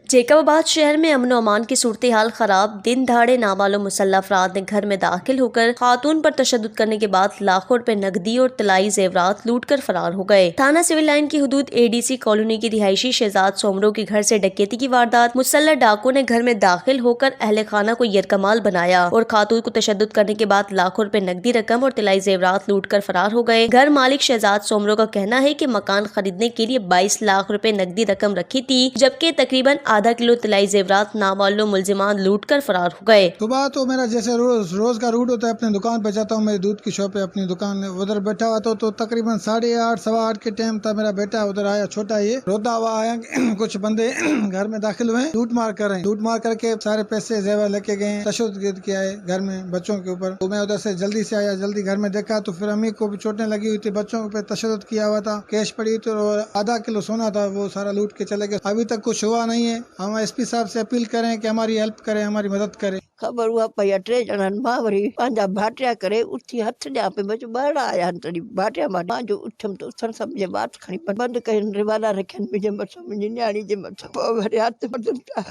जेकबाबाद शहर में अमन अमान की सूरत हाल खराब। दिन दहाड़े नामालूम मुसल्लह अफराद ने घर में दाखिल होकर खातून पर तशद्दुद करने के बाद लाखों रुपए नकदी और तलाई जेवरात लूट कर फरार हो गए। थाना सिविल लाइन की हदूद एडीसी कॉलोनी की रिहायशी शहजाद सोमरो के घर से डकैती की वारदात। मुसल्लह डाकू ने घर में दाखिल होकर अहले खाना को यरकमाल बनाया और खातून को तशद्दुद करने के बाद लाखों रुपए नकदी रकम और तलाई जेवरात लूट कर फरार हो गए। घर मालिक शहजाद सोमरो का कहना है कि मकान खरीदने के लिए 22 लाख रुपए नकदी रकम रखी थी, जबकि तकरीबन आधा किलो तलाई जेवरात नामालूम मुलजिमान लूट कर फरार हो गए। सुबह तो मेरा जैसे रोज का रूट होता है, अपनी दुकान पे जाता हूँ, मेरी दूध की शॉप है, अपनी दुकान है, उधर बैठा हुआ तो तकरीबन 8:30 सवा 8 के टाइम था। मेरा बेटा उधर आया, छोटा ये रोता हुआ आया। कुछ बंदे घर में दाखिल हुए, लूट मार कर रहे हैं। लूट मार करके सारे पैसे जेवर लेके गए, तशद्दुद किया है घर में बच्चों के ऊपर। तो मैं उधर से जल्दी से आया, जल्दी घर में देखा तो फिर अम्मी को भी चोटें लगी हुई थी, बच्चों पे तशद्दुद किया हुआ था, कैश पड़ी थी और आधा किलो सोना था, वो सारा लूट के चले गए। अभी तक कुछ हुआ नहीं है। हम एसपी साहब से अपील करें कि हमारी हेल्प करें, हमारी मदद करें। खबर हुआ पई 3 ॼणनि मां वरी पंहिंजा भाटिया करे उथी हथ ॾियां पे बच ॿाहिरां आया आहिनि। तॾहिं भाटिया मां जो उथियमि त उथण सां मुंहिंजे वात खणी बंदि कयनि, रिवाला रखियनि मुंहिंजे मथां, मुंहिंजी न्याणी जे मथां। पोइ वरी हथ ॿधनि पिया,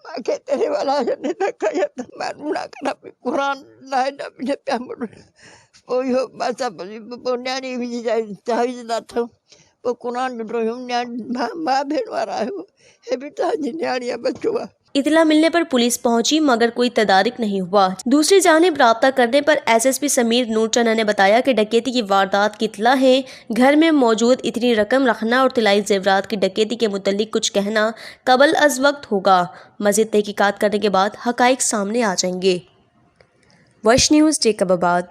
मूंखे ते रिवाला जॾहिं न कया त मां रूड़ा करा पई, क़ुर लाइ न मुंहिंजे पिया मुड़। पोइ इहो बस पोइ न्याणी मुंहिंजी चाहीज न अथमि, पोइ क़ुर ॾिठो, न्याणी मां भेण वारा आहियो, हे बि तव्हांजी न्याणी आहे, बचो आहे। इतला मिलने पर पुलिस पहुंची मगर कोई तदारिक नहीं हुआ। दूसरी जानिब राब्ता करने पर एसएसपी समीर नूरचंद ने बताया कि डकैती की वारदात की इतला है। घर में मौजूद इतनी रकम रखना और तलाई जेवरात की डकैती के मुतल्लिक कुछ कहना कबल अज वक्त होगा। मज़ीद तहकीकात करने के बाद हकाइक सामने आ जाएंगे। वश न्यूज़ जेकबाबाद।